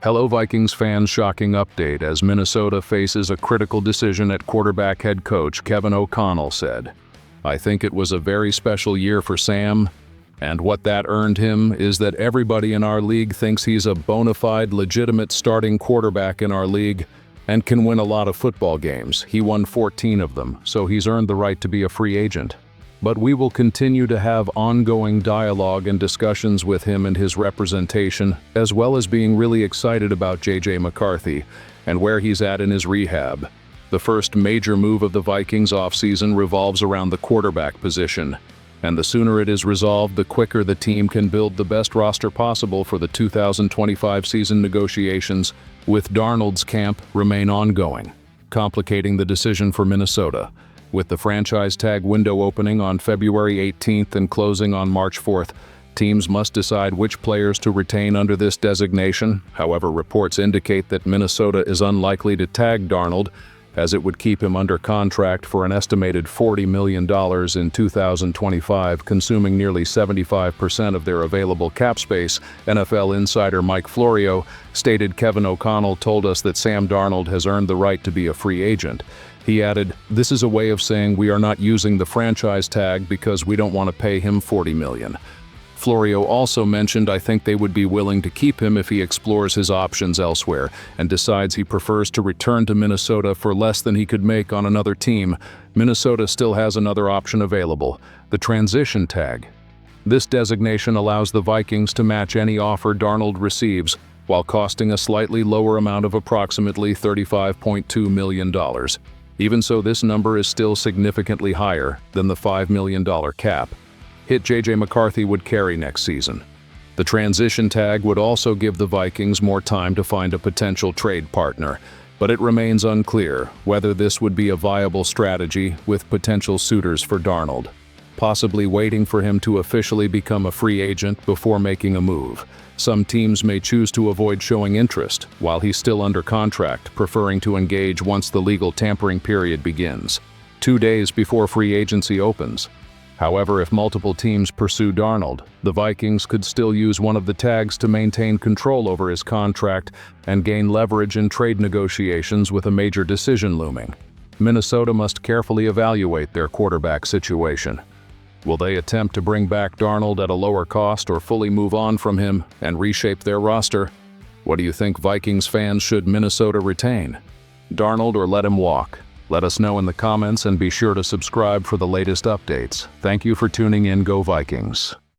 Hello Vikings fans, shocking update as Minnesota faces a critical decision at quarterback. Head coach Kevin O'Connell said, "I think it was a very special year for Sam, and what that earned him is that everybody in our league thinks he's a bona fide, legitimate starting quarterback in our league and can win a lot of football games. He won 14 of them, so he's earned the right to be a free agent. But we will continue to have ongoing dialogue and discussions with him and his representation, as well as being really excited about J.J. McCarthy and where he's at in his rehab. The first major move of the Vikings offseason revolves around the quarterback position, and the sooner it is resolved, the quicker the team can build the best roster possible for the 2025 season. Negotiations with Darnold'S camp remain ongoing, complicating the decision for Minnesota. With the franchise tag window opening on February 18th and closing on March 4th, teams must decide which players to retain under this designation. However, reports indicate that Minnesota is unlikely to tag Darnold, as it would keep him under contract for an estimated $40 million in 2025, consuming nearly 75% of their available cap space. NFL insider Mike Florio stated, "Kevin O'Connell told us that Sam Darnold has earned the right to be a free agent." He added, "This is a way of saying we are not using the franchise tag because we don't want to pay him $40 million. Florio also mentioned, "I think they would be willing to keep him if he explores his options elsewhere and decides he prefers to return to Minnesota for less than he could make on another team. Minnesota still has another option available, the transition tag. This designation allows the Vikings to match any offer Darnold receives, while costing a slightly lower amount of approximately $35.2 million. Even so, this number is still significantly higher than the $5 million cap hit J.J. McCarthy would carry next season. The transition tag would also give the Vikings more time to find a potential trade partner, but it remains unclear whether this would be a viable strategy, with potential suitors for Darnold possibly waiting for him to officially become a free agent before making a move. Some teams may choose to avoid showing interest while he's still under contract, preferring to engage once the legal tampering period begins, 2 days before free agency opens. However, if multiple teams pursue Darnold, the Vikings could still use one of the tags to maintain control over his contract and gain leverage in trade negotiations with a major decision looming. Minnesota must carefully evaluate their quarterback situation. Will they attempt to bring back Darnold at a lower cost or fully move on from him and reshape their roster? What do you think, Vikings fans? Should Minnesota retain Darnold or let him walk? Let us know in the comments and be sure to subscribe for the latest updates. Thank you for tuning in. Go Vikings!